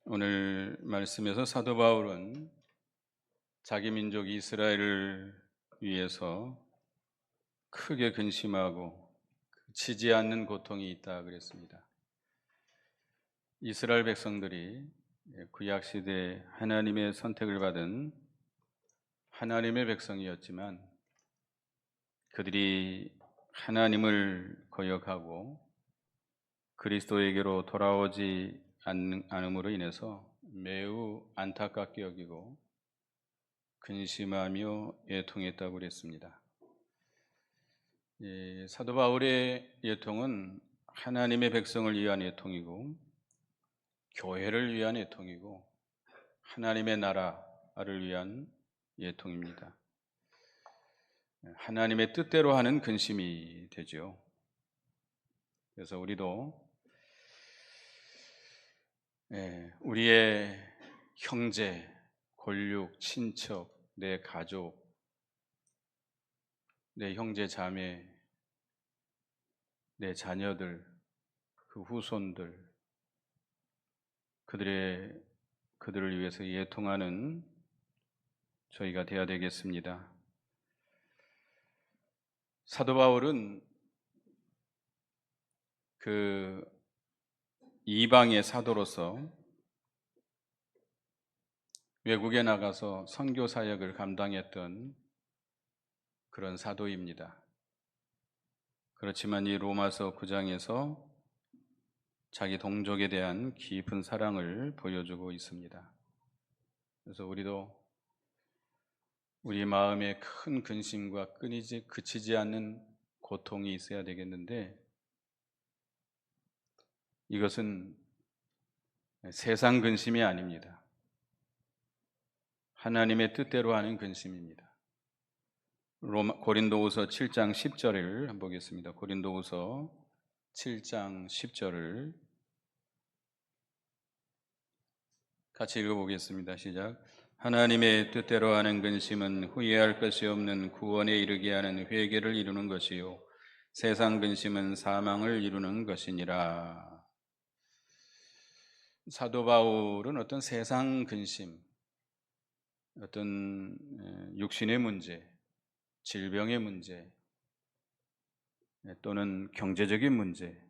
오늘 말씀에서 사도 바울은 자기 민족 이스라엘을 위해서 크게 근심하고 지지 않는 고통이 있다 그랬습니다. 이스라엘 백성들이 구약 시대 하나님의 선택을 받은 하나님의 백성이었지만 그들이 하나님을 거역하고 그리스도에게로 돌아오지 않음으로 인해서 매우 안타깝게 여기고 근심하며 애통했다고 그랬습니다. 사도 바울의 애통은 하나님의 백성을 위한 애통이고 교회를 위한 애통이고 하나님의 나라를 위한 애통입니다. 하나님의 뜻대로 하는 근심이 되죠. 그래서 우리도 우리의 형제, 권육, 친척, 내 가족, 내 형제 자매, 내 자녀들, 그 후손들, 그들을 위해서 애통하는 저희가 되어야 되겠습니다. 사도 바울은 그 이방의 사도로서 외국에 나가서 선교 사역을 감당했던 그런 사도입니다. 그렇지만 이 로마서 9장에서 자기 동족에 대한 깊은 사랑을 보여주고 있습니다. 그래서 우리도 우리 마음에 큰 근심과 끊이지 그치지 않는 고통이 있어야 되겠는데 이것은 세상 근심이 아닙니다. 하나님의 뜻대로 하는 근심입니다. 고린도후서 7장 10절을 한번 보겠습니다. 고린도후서 7장 10절을 같이 읽어보겠습니다. 시작. 하나님의 뜻대로 하는 근심은 후회할 것이 없는 구원에 이르게 하는 회개를 이루는 것이요 세상 근심은 사망을 이루는 것이니라. 사도 바울은 어떤 세상 근심, 어떤 육신의 문제, 질병의 문제 또는 경제적인 문제,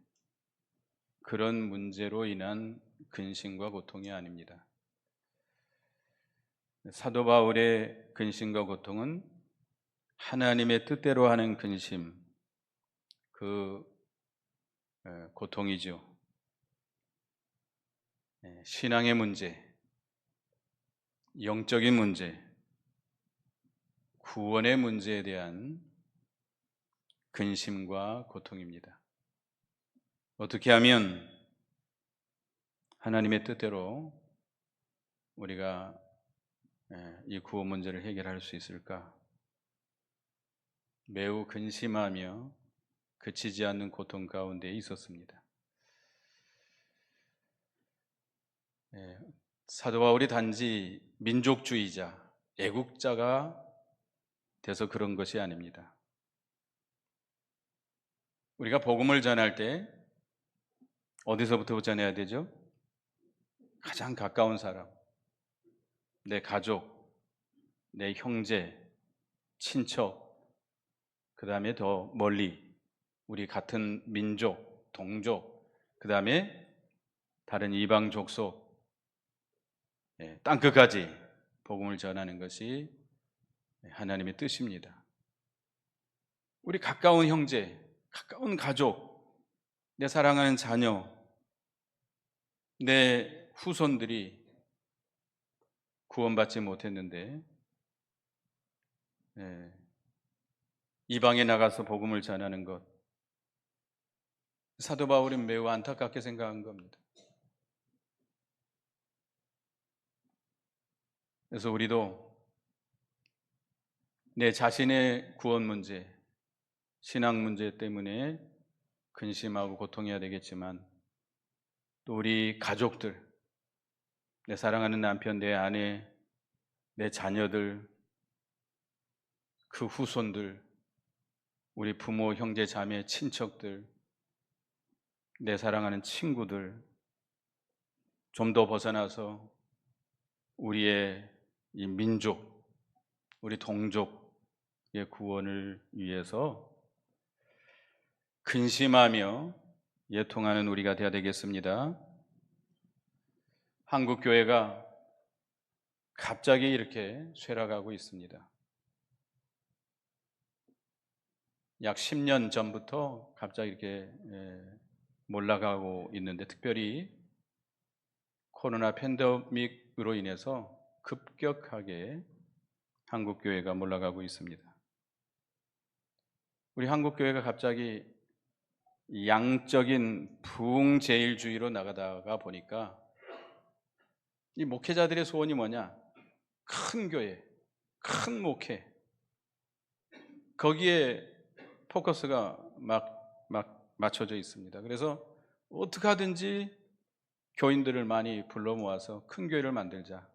그런 문제로 인한 근심과 고통이 아닙니다. 사도 바울의 근심과 고통은 하나님의 뜻대로 하는 근심, 그 고통이죠. 신앙의 문제, 영적인 문제, 구원의 문제에 대한 근심과 고통입니다. 어떻게 하면 하나님의 뜻대로 우리가 이 구원 문제를 해결할 수 있을까? 매우 근심하며 그치지 않는 고통 가운데 있었습니다. 사도 바울이 단지 민족주의자, 애국자가 돼서 그런 것이 아닙니다. 우리가 복음을 전할 때 어디서부터 전해야 되죠? 가장 가까운 사람, 내 가족, 내 형제, 친척, 그 다음에 더 멀리 우리 같은 민족, 동족, 그 다음에 다른 이방 족속, 땅끝까지 복음을 전하는 것이 하나님의 뜻입니다. 우리 가까운 형제, 가까운 가족, 내 사랑하는 자녀, 내 후손들이 구원받지 못했는데 이방에 나가서 복음을 전하는 것, 사도 바울은 매우 안타깝게 생각한 겁니다. 그래서 우리도 내 자신의 구원 문제, 신앙 문제 때문에 근심하고 고통해야 되겠지만 또 우리 가족들, 내 사랑하는 남편, 내 아내, 내 자녀들, 그 후손들, 우리 부모, 형제, 자매, 친척들, 내 사랑하는 친구들, 좀 더 벗어나서 우리의 이 민족, 우리 동족의 구원을 위해서 근심하며 예통하는 우리가 되어야 되겠습니다. 한국 교회가 갑자기 이렇게 쇠락하고 있습니다. 약 10년 전부터 갑자기 이렇게 몰락하고 있는데, 특별히 코로나 팬데믹으로 인해서 급격하게 한국 교회가 몰락하고 있습니다. 우리 한국 교회가 갑자기 양적인 부흥제일주의로 나가다가 보니까 이 목회자들의 소원이 뭐냐? 큰 교회, 큰 목회, 거기에 포커스가 막 맞춰져 있습니다. 그래서 어떻게 하든지 교인들을 많이 불러 모아서 큰 교회를 만들자.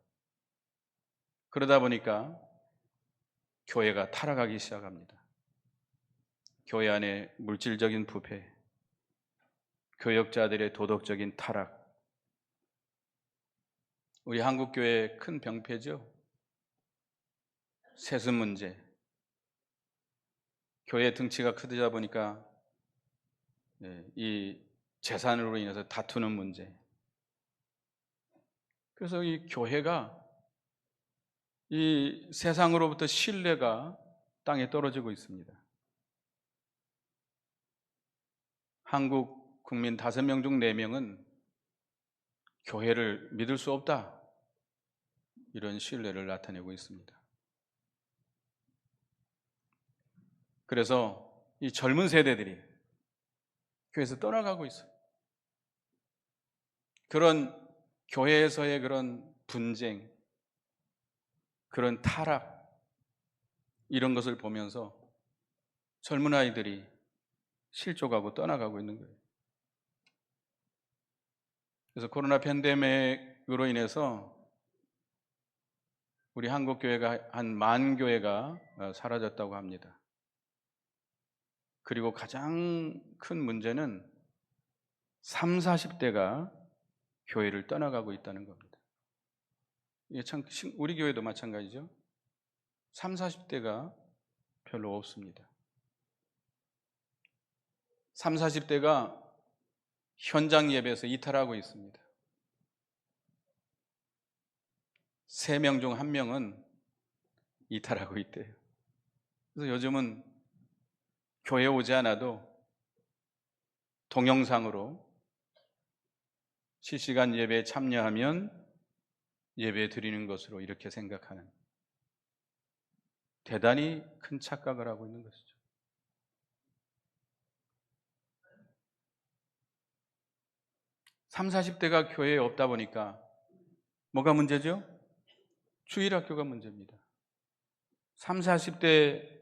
그러다 보니까 교회가 타락하기 시작합니다. 교회 안에 물질적인 부패, 교역자들의 도덕적인 타락, 우리 한국 교회의 큰 병폐죠. 세습 문제, 교회 등치가 크다 보니까 이 재산으로 인해서 다투는 문제. 그래서 이 교회가 이 세상으로부터 신뢰가 땅에 떨어지고 있습니다. 한국 국민 5명 중 4명은 교회를 믿을 수 없다, 이런 신뢰를 나타내고 있습니다. 그래서 이 젊은 세대들이 교회에서 떠나가고 있어요. 그런 교회에서의 그런 분쟁, 그런 타락, 이런 것을 보면서 젊은 아이들이 실족하고 떠나가고 있는 거예요. 그래서 코로나 팬데믹으로 인해서 우리 한국 교회가 한 10,000교회가 사라졌다고 합니다. 그리고 가장 큰 문제는 30, 40대가 교회를 떠나가고 있다는 겁니다. 이게 참, 우리 교회도 마찬가지죠. 30, 40대가 별로 없습니다. 30, 40대가 현장 예배에서 이탈하고 있습니다. 3명 중 1명은 이탈하고 있대요. 그래서 요즘은 교회 오지 않아도 동영상으로 실시간 예배에 참여하면 예배 드리는 것으로 이렇게 생각하는, 대단히 큰 착각을 하고 있는 것이죠. (30, 40대가) 교회에 없다 보니까 뭐가 문제죠? 주일학교가 문제입니다. (30, 40대)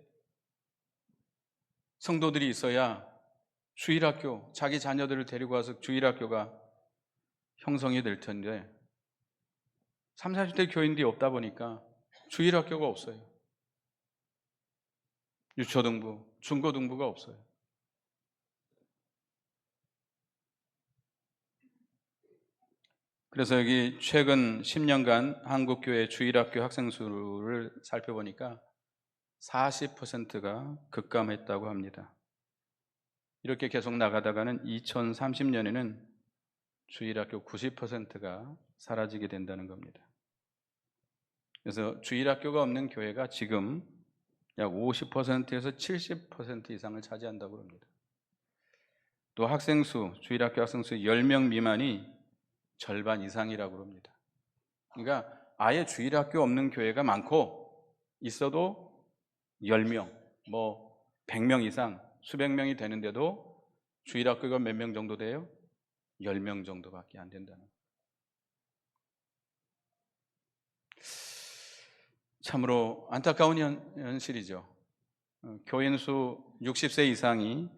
성도들이 있어야 주일학교, 자기 자녀들을 데리고 와서 주일학교가 형성이 될 텐데, 30, 40대 교인들이 없다 보니까 주일학교가 없어요. 유초등부, 중고등부가 없어요. 그래서 여기 최근 10년간 한국교회 주일학교 학생 수를 살펴보니까 40%가 급감했다고 합니다. 이렇게 계속 나가다가는 2030년에는 주일학교 90%가 사라지게 된다는 겁니다. 그래서 주일학교가 없는 교회가 지금 약 50%에서 70% 이상을 차지한다고 합니다. 또 학생수, 주일학교 학생수 10명 미만이 절반 이상이라고 합니다. 그러니까 아예 주일학교 없는 교회가 많고, 있어도 10명, 100명 이상, 수백 명이 되는데도 주일학교가 몇 명 정도 돼요? 10명 정도밖에 안 된다는 거예요. 참으로 안타까운 현실이죠. 교인 수 60세 이상이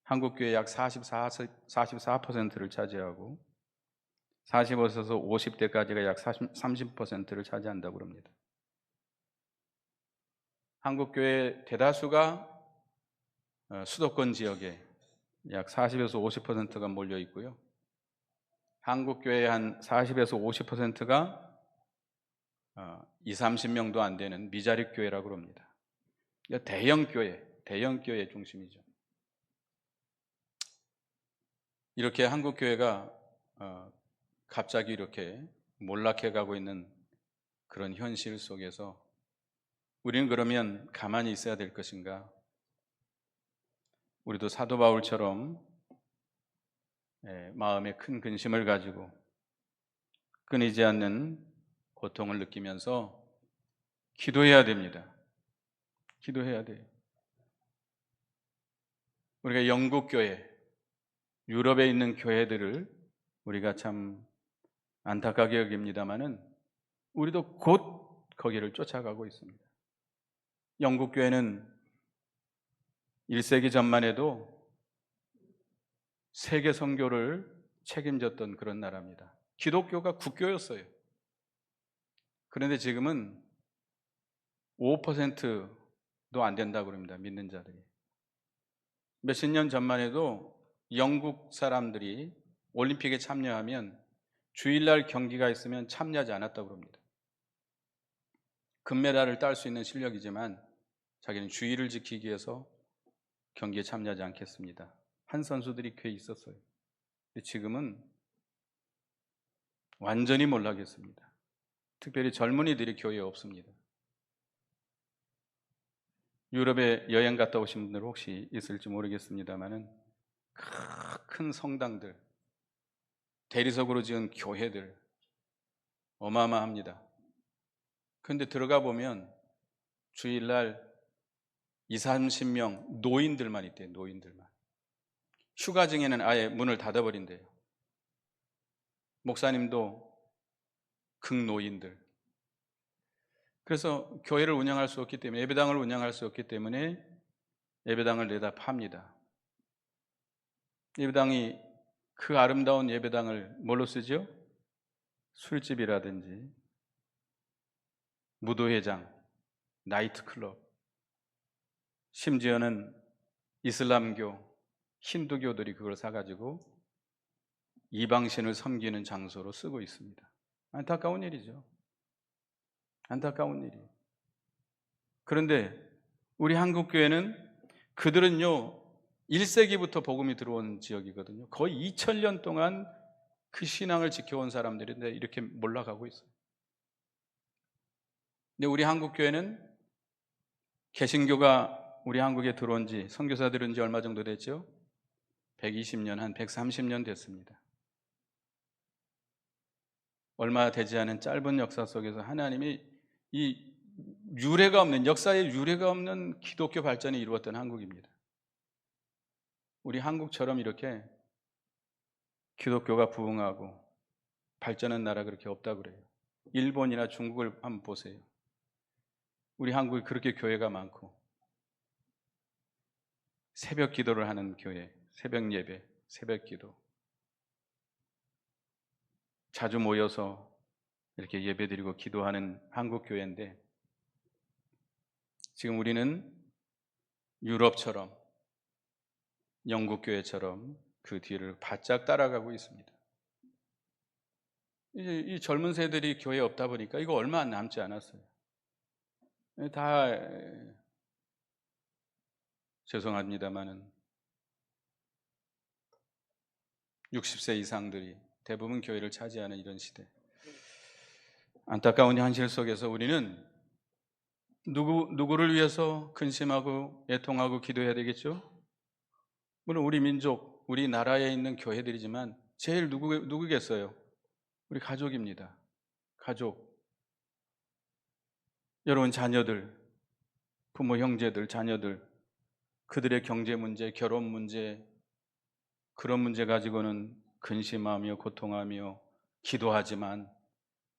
한국교회 약 44%를 차지하고, 45세에서 50대까지가 약 30%를 차지한다고 합니다. 한국교회 대다수가 수도권 지역에 약 40에서 50%가 몰려 있고요. 한국 교회의 한 40에서 50%가 2, 30명도 안 되는 미자립 교회라고 합니다. 대형 교회 중심이죠. 이렇게 한국 교회가 갑자기 이렇게 몰락해 가고 있는 그런 현실 속에서 우리는 그러면 가만히 있어야 될 것인가? 우리도 사도 바울처럼 마음에 큰 근심을 가지고 끊이지 않는 고통을 느끼면서 기도해야 됩니다. 기도해야 돼요. 우리가 영국 교회, 유럽에 있는 교회들을 우리가 참 안타깝게 여깁니다마는 우리도 곧 거기를 쫓아가고 있습니다. 영국 교회는 1세기 전만 해도 세계 선교를 책임졌던 그런 나라입니다. 기독교가 국교였어요. 그런데 지금은 5%도 안 된다고 합니다. 믿는 자들이. 몇십 년 전만 해도 영국 사람들이 올림픽에 참여하면 주일날 경기가 있으면 참여하지 않았다고 합니다. 금메달을 딸 수 있는 실력이지만 자기는 주의를 지키기 위해서 경기에 참여하지 않겠습니다. 한 선수들이 꽤 있었어요. 근데 지금은 완전히 몰락했습니다. 특별히 젊은이들이 교회에 없습니다. 유럽에 여행 갔다 오신 분들 혹시 있을지 모르겠습니다만은 큰 성당들, 대리석으로 지은 교회들 어마어마합니다. 그런데 들어가 보면 주일날 2, 30명 노인들만 있대요. 노인들만. 휴가 중에는 아예 문을 닫아버린대요. 목사님도 극노인들. 그래서 교회를 운영할 수 없기 때문에, 예배당을 운영할 수 없기 때문에 예배당을 내다 팝니다. 예배당이, 그 아름다운 예배당을 뭘로 쓰죠? 술집이라든지 무도회장, 나이트클럽, 심지어는 이슬람교, 힌두교들이 그걸 사가지고 이방신을 섬기는 장소로 쓰고 있습니다. 안타까운 일이죠. 안타까운 일이에요. 그런데 우리 한국교회는, 그들은요 1세기부터 복음이 들어온 지역이거든요. 거의 2000년 동안 그 신앙을 지켜온 사람들인데 이렇게 몰락하고 있어요. 근데 우리 한국교회는 개신교가 우리 한국에 들어온 지, 선교사 들은 지 얼마 정도 됐죠? 120년, 한 130년 됐습니다. 얼마 되지 않은 짧은 역사 속에서 하나님이 이 유례가 없는, 역사에 유례가 없는 기독교 발전이 이루었던 한국입니다. 우리 한국처럼 이렇게 기독교가 부흥하고 발전한 나라 그렇게 없다고 그래요. 일본이나 중국을 한번 보세요. 우리 한국이 그렇게 교회가 많고 새벽 기도를 하는 교회, 새벽 예배, 새벽 기도 자주 모여서 이렇게 예배드리고 기도하는 한국 교회인데, 지금 우리는 유럽처럼, 영국 교회처럼 그 뒤를 바짝 따라가고 있습니다. 이 젊은 세대들이 교회에 없다 보니까 이거 얼마 안 남지 않았어요. 다 죄송합니다만은 60세 이상들이 대부분 교회를 차지하는 이런 시대, 안타까운 현실 속에서 우리는 누구를 위해서 근심하고 애통하고 기도해야 되겠죠? 물론 우리 민족, 우리 나라에 있는 교회들이지만 제일 누구겠어요? 우리 가족입니다. 가족. 여러분 자녀들, 부모, 형제들, 자녀들, 그들의 경제 문제, 결혼 문제, 그런 문제 가지고는 근심하며 고통하며 기도하지만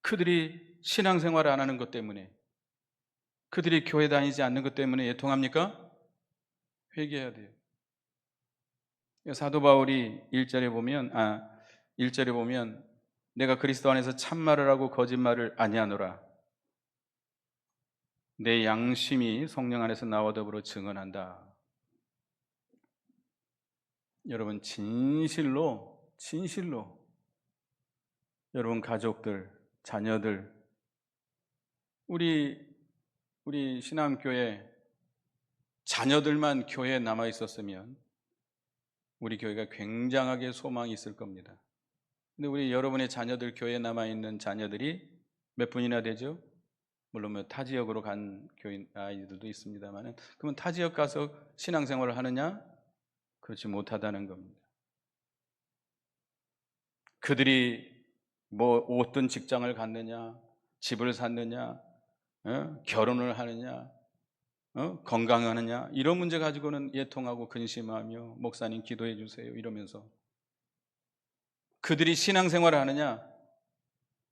그들이 신앙생활을 안 하는 것 때문에, 그들이 교회 다니지 않는 것 때문에 애통합니까? 회개해야 돼요. 사도 바울이 1절에 보면 내가 그리스도 안에서 참말을 하고 거짓말을 아니하노라. 내 양심이 성령 안에서 나와 더불어 증언한다. 여러분 진실로 여러분 가족들, 자녀들, 우리 신앙교회 자녀들만 교회에 남아 있었으면 우리 교회가 굉장하게 소망이 있을 겁니다. 근데 우리 여러분의 자녀들, 교회에 남아 있는 자녀들이 몇 분이나 되죠? 물론 뭐 타 지역으로 간 교인 아이들도 있습니다만은, 그러면 타 지역 가서 신앙생활을 하느냐? 그렇지 못하다는 겁니다. 그들이 뭐 어떤 직장을 갖느냐, 집을 샀느냐, 결혼을 하느냐, 건강하느냐, 이런 문제 가지고는 예통하고 근심하며 목사님 기도해 주세요 이러면서, 그들이 신앙생활을 하느냐,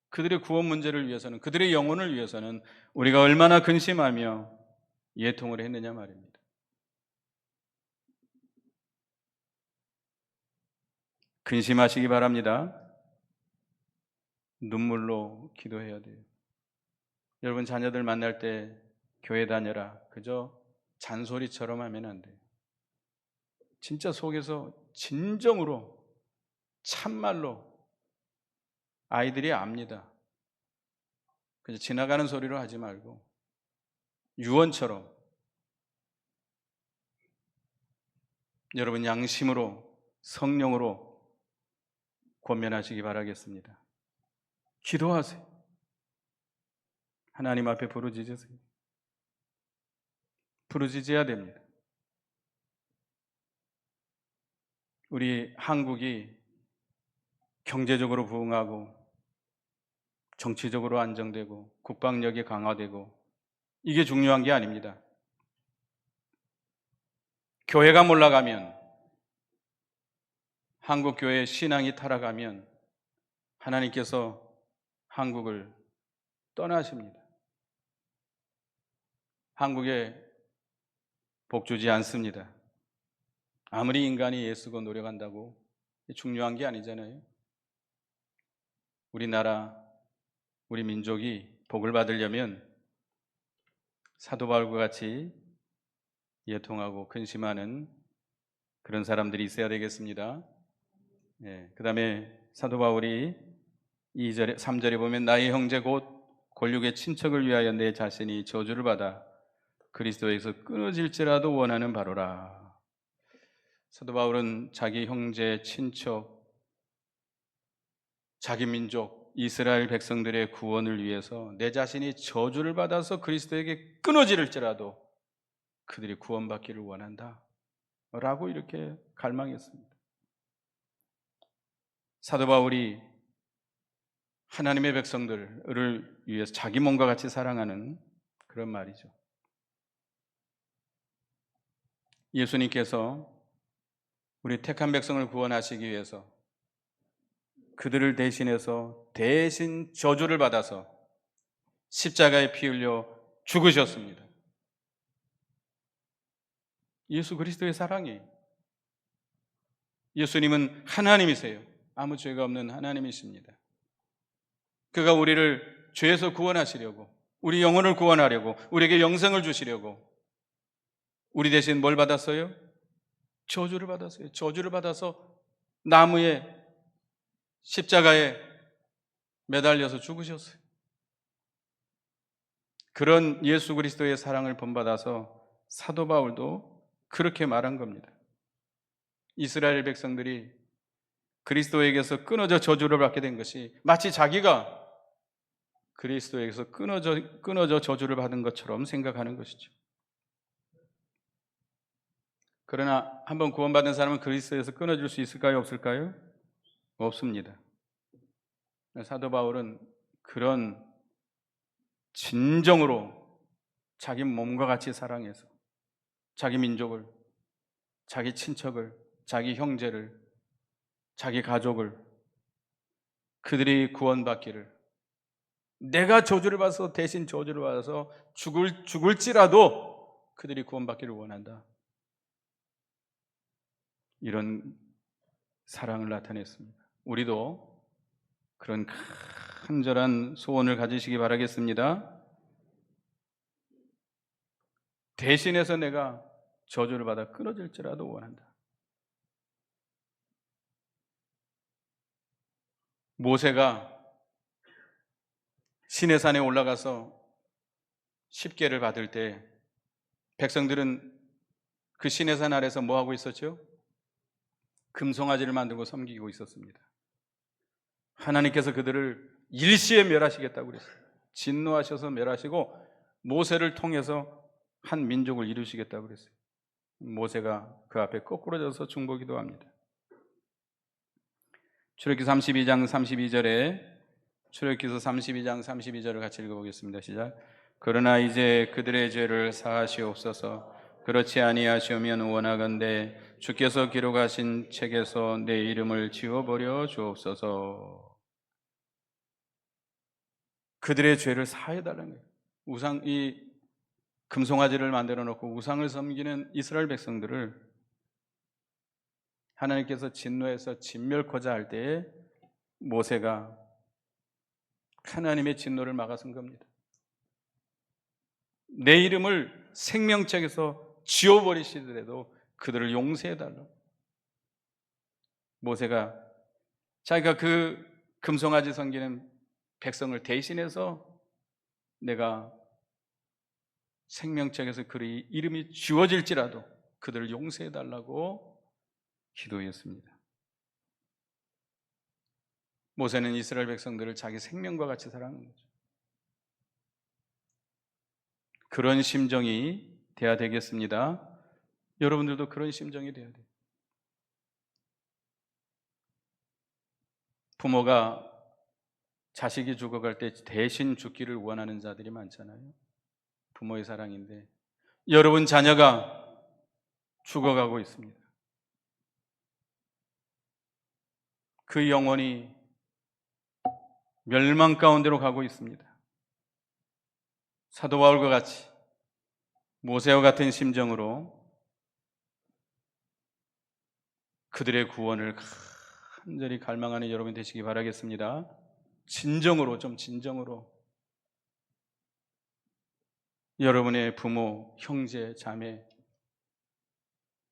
그들의 구원 문제를 위해서는, 그들의 영혼을 위해서는 우리가 얼마나 근심하며 예통을 했느냐 말입니다. 근심하시기 바랍니다. 눈물로 기도해야 돼요. 여러분 자녀들 만날 때 교회 다녀라, 그저 잔소리처럼 하면 안 돼요. 진짜 속에서 진정으로 참말로 아이들이 압니다. 그냥 지나가는 소리로 하지 말고 유언처럼 여러분 양심으로, 성령으로 권면하시기 바라겠습니다. 기도하세요. 하나님 앞에 부르짖으세요. 부르짖어야 됩니다. 우리 한국이 경제적으로 부흥하고 정치적으로 안정되고 국방력이 강화되고 이게 중요한 게 아닙니다. 교회가 몰락하면, 한국 교회의 신앙이 타락하면 하나님께서 한국을 떠나십니다. 한국에 복 주지 않습니다. 아무리 인간이 애쓰고 노력한다고 중요한 게 아니잖아요. 우리나라, 우리 민족이 복을 받으려면 사도 바울과 같이 예통하고 근심하는 그런 사람들이 있어야 되겠습니다. 그 다음에 사도 바울이 2절에 3절에 보면 나의 형제 곧 골육의 친척을 위하여 내 자신이 저주를 받아 그리스도에서 끊어질지라도 원하는 바로라. 사도 바울은 자기 형제, 친척, 자기 민족, 이스라엘 백성들의 구원을 위해서 내 자신이 저주를 받아서 그리스도에게 끊어질지라도 그들이 구원받기를 원한다 라고 이렇게 갈망했습니다. 사도 바울이 하나님의 백성들을 위해서 자기 몸과 같이 사랑하는 그런 말이죠. 예수님께서 우리 택한 백성을 구원하시기 위해서 그들을 대신해서 대신 저주를 받아서 십자가에 피 흘려 죽으셨습니다. 예수 그리스도의 사랑이에요. 예수님은 하나님이세요. 아무 죄가 없는 하나님이십니다. 그가 우리를 죄에서 구원하시려고, 우리 영혼을 구원하려고, 우리에게 영생을 주시려고 우리 대신 뭘 받았어요? 저주를 받았어요. 저주를 받아서 나무에, 십자가에 매달려서 죽으셨어요. 그런 예수 그리스도의 사랑을 본받아서 사도 바울도 그렇게 말한 겁니다. 이스라엘 백성들이 그리스도에게서 끊어져 저주를 받게 된 것이 마치 자기가 그리스도에게서 끊어져 저주를 받은 것처럼 생각하는 것이죠. 그러나 한번 구원받은 사람은 그리스도에서 끊어질 수 있을까요? 없을까요? 없습니다. 사도 바울은 그런 진정으로 자기 몸과 같이 사랑해서 자기 민족을, 자기 친척을, 자기 형제를, 자기 가족을, 그들이 구원받기를, 내가 저주를 받아서 대신 저주를 받아서 죽을지라도 그들이 구원받기를 원한다. 이런 사랑을 나타냈습니다. 우리도 그런 간절한 소원을 가지시기 바라겠습니다. 대신해서 내가 저주를 받아 끊어질지라도 원한다. 모세가 시내산에 올라가서 십계를 받을 때 백성들은 그 시내산 아래서 뭐 하고 있었죠? 금송아지를 만들고 섬기고 있었습니다. 하나님께서 그들을 일시에 멸하시겠다고 그랬어요. 진노하셔서 멸하시고 모세를 통해서 한 민족을 이루시겠다고 그랬어요. 모세가 그 앞에 거꾸러져서 중보기도 합니다. 출애굽기 32장 32절에 출애굽기서 32장 32절을 같이 읽어보겠습니다. 시작. 그러나 이제 그들의 죄를 사하시옵소서. 그렇지 아니하시오면 원하건대 주께서 기록하신 책에서 내 이름을 지워버려 주옵소서. 그들의 죄를 사해달라는 거예요. 이 금송아지를 만들어 놓고 우상을 섬기는 이스라엘 백성들을 하나님께서 진노해서 진멸코자 할 때에 모세가 하나님의 진노를 막아선 겁니다. 내 이름을 생명책에서 지워버리시더라도 그들을 용서해달라고. 모세가 자기가 그 금송아지 섬기는 백성을 대신해서 내가 생명책에서 그의 이름이 지워질지라도 그들을 용서해달라고 기도했습니다. 모세는 이스라엘 백성들을 자기 생명과 같이 사랑하는 거죠. 그런 심정이 돼야 되겠습니다. 여러분들도 그런 심정이 돼야 돼요. 부모가 자식이 죽어갈 때 대신 죽기를 원하는 자들이 많잖아요. 부모의 사랑인데 여러분 자녀가 죽어가고 있습니다. 그 영혼이 멸망 가운데로 가고 있습니다. 사도 바울과 같이 모세와 같은 심정으로 그들의 구원을 간절히 갈망하는 여러분 되시기 바라겠습니다. 진정으로, 좀 진정으로 여러분의 부모, 형제, 자매,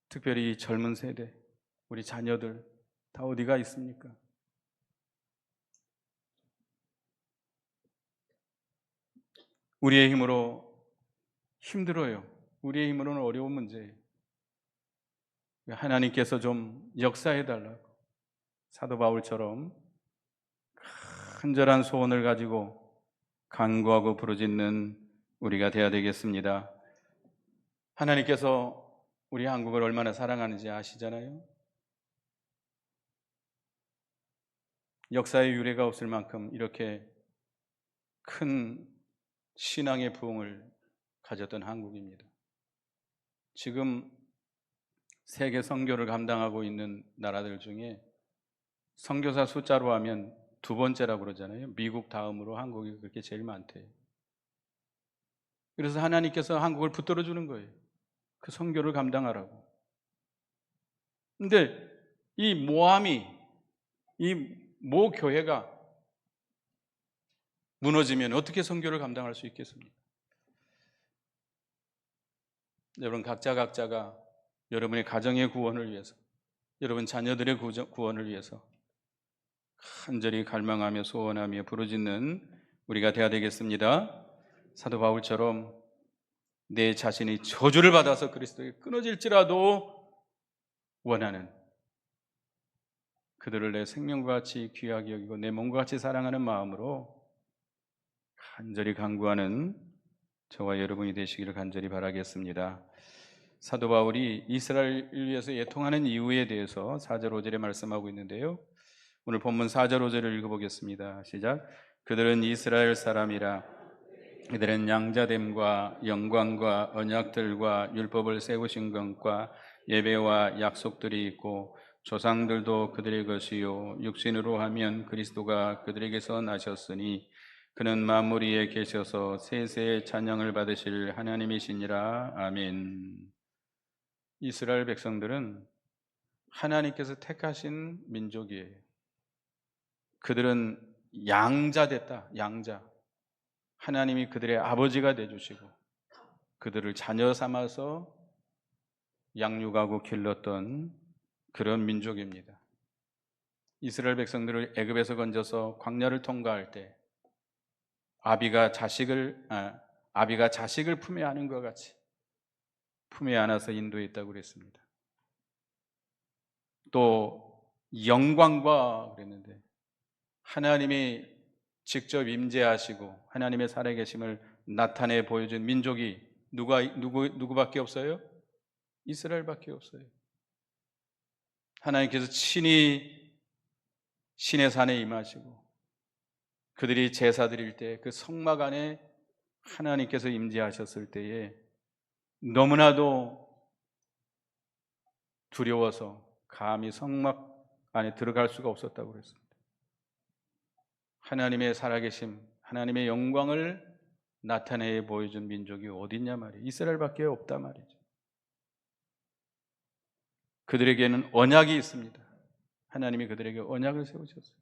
특별히 젊은 세대, 우리 자녀들 다 어디가 있습니까? 우리의 힘으로 힘들어요. 우리의 힘으로는 어려운 문제예요. 하나님께서 좀 역사해달라고 사도 바울처럼 간절한 소원을 가지고 간구하고 부르짖는 우리가 되어야 되겠습니다. 하나님께서 우리 한국을 얼마나 사랑하는지 아시잖아요. 역사의 유례가 없을 만큼 이렇게 큰 신앙의 부흥을 가졌던 한국입니다. 지금 세계 선교를 감당하고 있는 나라들 중에 선교사 숫자로 하면 두 번째라고 그러잖아요. 미국 다음으로 한국이 그렇게 제일 많대요. 그래서 하나님께서 한국을 붙들어 주는 거예요. 그 선교를 감당하라고. 근데 이 모함이, 이 모교회가 무너지면 어떻게 선교를 감당할 수 있겠습니까? 여러분 각자가 여러분의 가정의 구원을 위해서, 여러분 자녀들의 구원을 위해서 간절히 갈망하며 소원하며 부르짖는 우리가 되어야 되겠습니다. 사도 바울처럼 내 자신이 저주를 받아서 그리스도에 끊어질지라도 원하는, 그들을 내 생명과 같이 귀하게 여기고 내 몸과 같이 사랑하는 마음으로 간절히 간구하는 저와 여러분이 되시기를 간절히 바라겠습니다. 사도 바울이 이스라엘을 위해서 애통하는 이유에 대해서 4절 5절에 말씀하고 있는데요, 오늘 본문 4절 5절을 읽어보겠습니다. 시작. 그들은 이스라엘 사람이라 그들은 양자됨과 영광과 언약들과 율법을 세우신 것과 예배와 약속들이 있고 조상들도 그들의 것이요 육신으로 하면 그리스도가 그들에게서 나셨으니 그는 만물 위에 계셔서 세세의 찬양을 받으실 하나님이시니라. 아멘. 이스라엘 백성들은 하나님께서 택하신 민족이에요. 그들은 양자됐다. 양자. 하나님이 그들의 아버지가 되어주시고 그들을 자녀 삼아서 양육하고 길렀던 그런 민족입니다. 이스라엘 백성들을 애굽에서 건져서 광야를 통과할 때 아비가 자식을 품에 안은 것 같이 품에 안아서 인도했다고 그랬습니다. 또 영광과 그랬는데 하나님이 직접 임재하시고 하나님의 살아계심을 나타내 보여준 민족이 누구밖에 없어요? 이스라엘밖에 없어요. 하나님께서 친히 신의 산에 임하시고 그들이 제사 드릴 때 그 성막 안에 하나님께서 임재하셨을 때에 너무나도 두려워서 감히 성막 안에 들어갈 수가 없었다고 그랬습니다. 하나님의 살아계심, 하나님의 영광을 나타내 보여준 민족이 어딨냐 말이에요. 이스라엘밖에 없다 말이죠. 그들에게는 언약이 있습니다. 하나님이 그들에게 언약을 세우셨어요.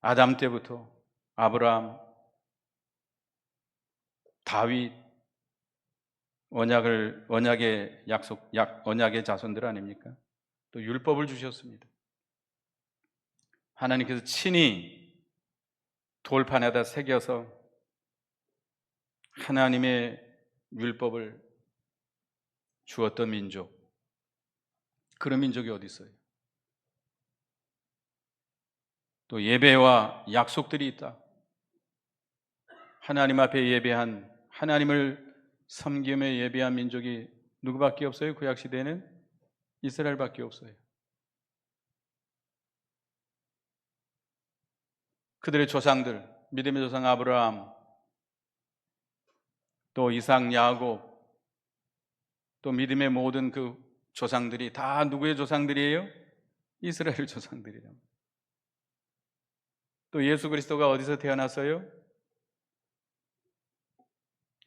아담 때부터 아브라함, 다윗, 언약의 언약의 자손들 아닙니까? 또 율법을 주셨습니다. 하나님께서 친히 돌판에다 새겨서 하나님의 율법을 주었던 민족, 그런 민족이 어디 있어요? 또 예배와 약속들이 있다. 하나님 앞에 예배한, 하나님을 섬김에 예배한 민족이 누구밖에 없어요? 구약 시대에는 이스라엘밖에 없어요. 그들의 조상들, 믿음의 조상 아브라함, 또 이삭, 야곱, 또 믿음의 모든 그 조상들이 다 누구의 조상들이에요? 이스라엘 조상들이랍니다. 또 예수 그리스도가 어디서 태어났어요?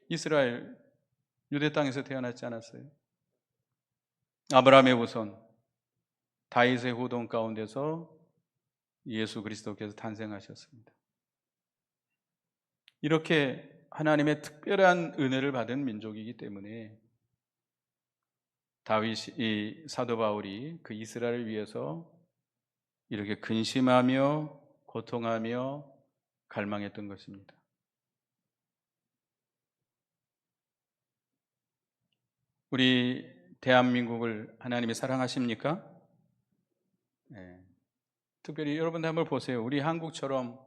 이스라엘, 유대 땅에서 태어났지 않았어요? 아브라함의 후손, 다윗의 후손 가운데서 예수 그리스도께서 탄생하셨습니다. 이렇게 하나님의 특별한 은혜를 받은 민족이기 때문에 다윗이, 사도 바울이 그 이스라엘을 위해서 이렇게 근심하며 고통하며 갈망했던 것입니다. 우리 대한민국을 하나님이 사랑하십니까? 네. 특별히 여러분들 한번 보세요. 우리 한국처럼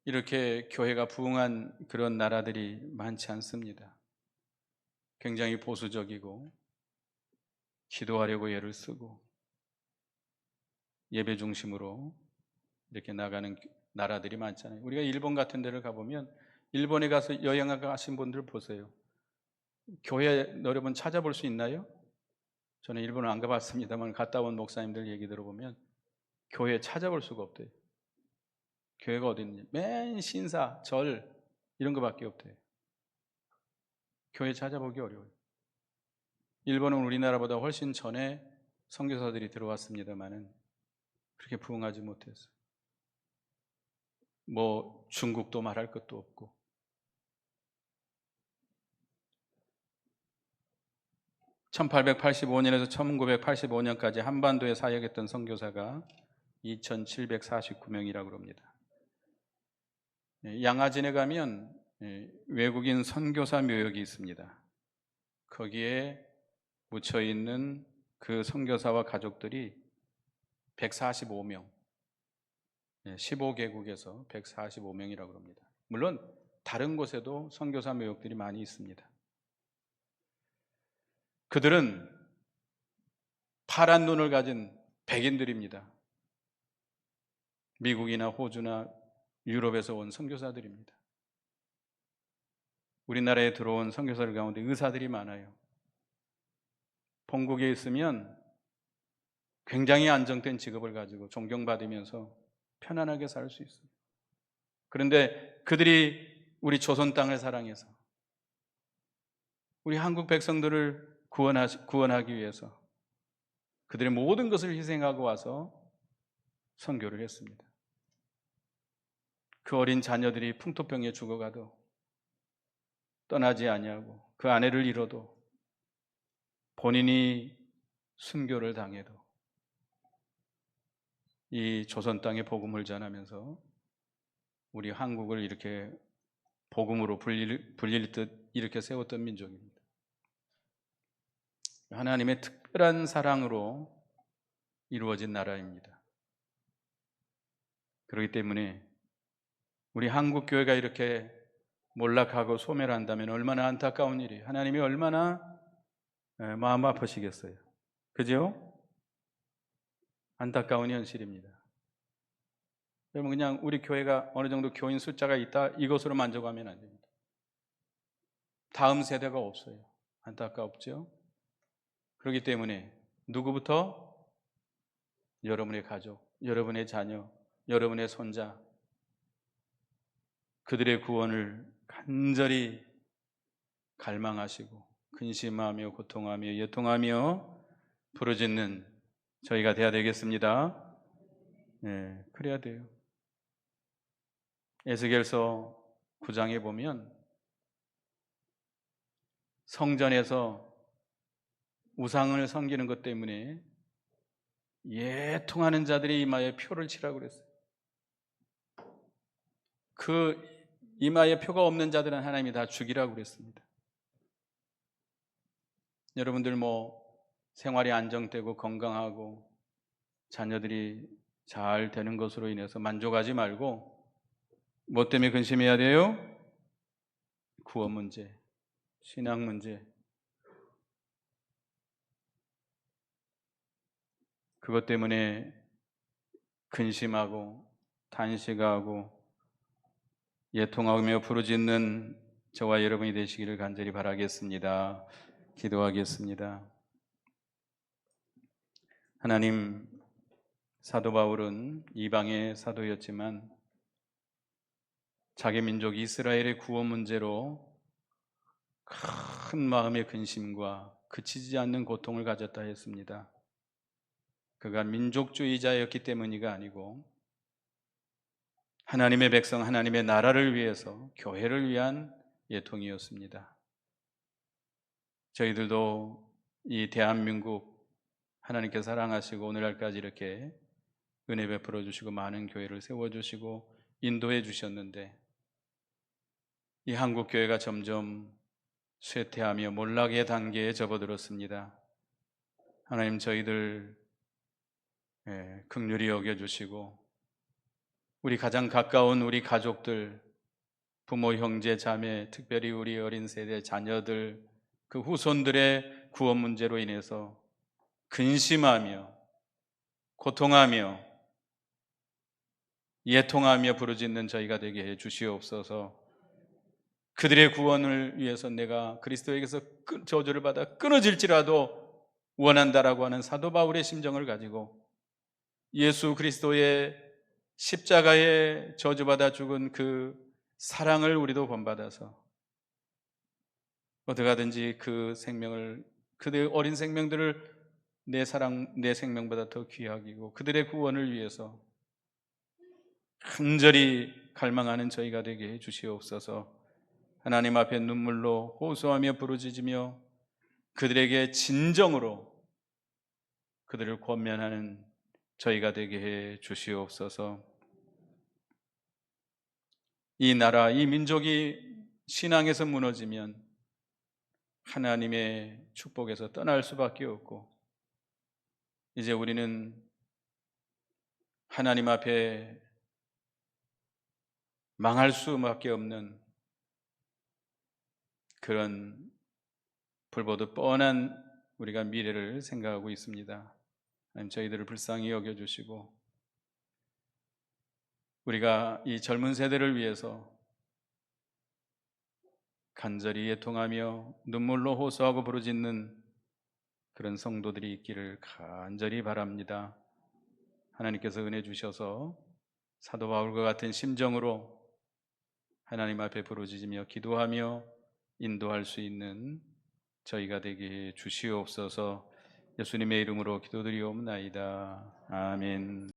이렇게 교회가 부흥한 그런 나라들이 많지 않습니다. 굉장히 보수적이고 기도하려고 애를 쓰고 예배 중심으로 이렇게 나가는 나라들이 많잖아요. 우리가 일본 같은 데를 가보면 일본에 가서 여행 가신 분들 보세요. 교회 여러분 찾아볼 수 있나요? 저는 일본을 안 가봤습니다만 갔다 온 목사님들 얘기 들어보면 교회 찾아볼 수가 없대요. 교회가 어디 있느냐? 맨 신사, 절 이런 거밖에 없대요. 교회 찾아보기 어려워요. 일본은 우리나라보다 훨씬 전에 선교사들이 들어왔습니다만은 그렇게 부흥하지 못했어요. 뭐 중국도 말할 것도 없고. (1885년에서) (1985년까지) 한반도에 사역했던 선교사가 2,749명이라고 합니다. 양아진에 가면 외국인 선교사 묘역이 있습니다. 거기에 묻혀있는 그 선교사와 가족들이 145명, 15개국에서 145명이라고 합니다. 물론 다른 곳에도 선교사 묘역들이 많이 있습니다. 그들은 파란 눈을 가진 백인들입니다. 미국이나 호주나 유럽에서 온 선교사들입니다. 우리나라에 들어온 선교사들 가운데 의사들이 많아요. 본국에 있으면 굉장히 안정된 직업을 가지고 존경받으면서 편안하게 살 수 있어요. 그런데 그들이 우리 조선 땅을 사랑해서 우리 한국 백성들을 구원하기 위해서 그들의 모든 것을 희생하고 와서 선교를 했습니다. 그 어린 자녀들이 풍토병에 죽어가도 떠나지 아니하고 그 아내를 잃어도 본인이 순교를 당해도 이 조선 땅에 복음을 전하면서 우리 한국을 이렇게 복음으로 불릴 듯 이렇게 세웠던 민족입니다. 하나님의 특별한 사랑으로 이루어진 나라입니다. 그렇기 때문에 우리 한국 교회가 이렇게 몰락하고 소멸한다면 얼마나 안타까운 일이에요. 하나님이 얼마나 마음 아프시겠어요. 그죠? 안타까운 현실입니다. 여러분, 그냥 우리 교회가 어느 정도 교인 숫자가 있다 이것으로 만족하면 안 됩니다. 다음 세대가 없어요. 안타깝죠? 그렇기 때문에 누구부터? 여러분의 가족, 여러분의 자녀, 여러분의 손자, 그들의 구원을 간절히 갈망하시고 근심하며 고통하며 예통하며 부르짖는 저희가 돼야 되겠습니다. 네, 그래야 돼요. 에스겔서 9장에 보면 성전에서 우상을 섬기는 것 때문에 예통하는 자들이 이마에 표를 치라고 그랬어요. 그 이마에 표가 없는 자들은 하나님이 다 죽이라고 그랬습니다. 여러분들 생활이 안정되고 건강하고 자녀들이 잘 되는 것으로 인해서 만족하지 말고 뭐 때문에 근심해야 돼요? 구원 문제, 신앙 문제. 그것 때문에 근심하고 탄식하고 예통하며 부르짖는 저와 여러분이 되시기를 간절히 바라겠습니다. 기도하겠습니다. 하나님, 사도 바울은 이방의 사도였지만 자기 민족 이스라엘의 구원 문제로 큰 마음의 근심과 그치지 않는 고통을 가졌다 했습니다. 그가 민족주의자였기 때문이가 아니고 하나님의 백성, 하나님의 나라를 위해서 교회를 위한 예통이었습니다. 저희들도 이 대한민국 하나님께 사랑하시고 오늘날까지 이렇게 은혜 베풀어 주시고 많은 교회를 세워주시고 인도해 주셨는데 이 한국 교회가 점점 쇠퇴하며 몰락의 단계에 접어들었습니다. 하나님, 저희들 긍휼히 여겨주시고 우리 가장 가까운 우리 가족들, 부모, 형제, 자매, 특별히 우리 어린 세대 자녀들, 그 후손들의 구원 문제로 인해서 근심하며 고통하며 예통하며 부르짖는 저희가 되게 해 주시옵소서. 그들의 구원을 위해서 내가 그리스도에게서 저주를 받아 끊어질지라도 원한다라고 하는 사도 바울의 심정을 가지고 예수 그리스도의 십자가에 저주받아 죽은 그 사랑을 우리도 본받아서 어떻게 하든지 그 생명을, 그들의 어린 생명들을 내 사랑, 내 생명보다 더 귀하기고 그들의 구원을 위해서 간절히 갈망하는 저희가 되게 해 주시옵소서. 하나님 앞에 눈물로 호소하며 부르짖으며 그들에게 진정으로 그들을 권면하는 저희가 되게 해 주시옵소서. 이 나라, 이 민족이 신앙에서 무너지면 하나님의 축복에서 떠날 수밖에 없고 이제 우리는 하나님 앞에 망할 수밖에 없는 그런 불보듯 뻔한 우리가 미래를 생각하고 있습니다. 하나님, 저희들을 불쌍히 여겨주시고 우리가 이 젊은 세대를 위해서 간절히 예통하며 눈물로 호소하고 부르짖는 그런 성도들이 있기를 간절히 바랍니다. 하나님께서 은혜 주셔서 사도 바울과 같은 심정으로 하나님 앞에 부르짖으며 기도하며 인도할 수 있는 저희가 되게 해 주시옵소서. 예수님의 이름으로 기도드리옵나이다. 아멘.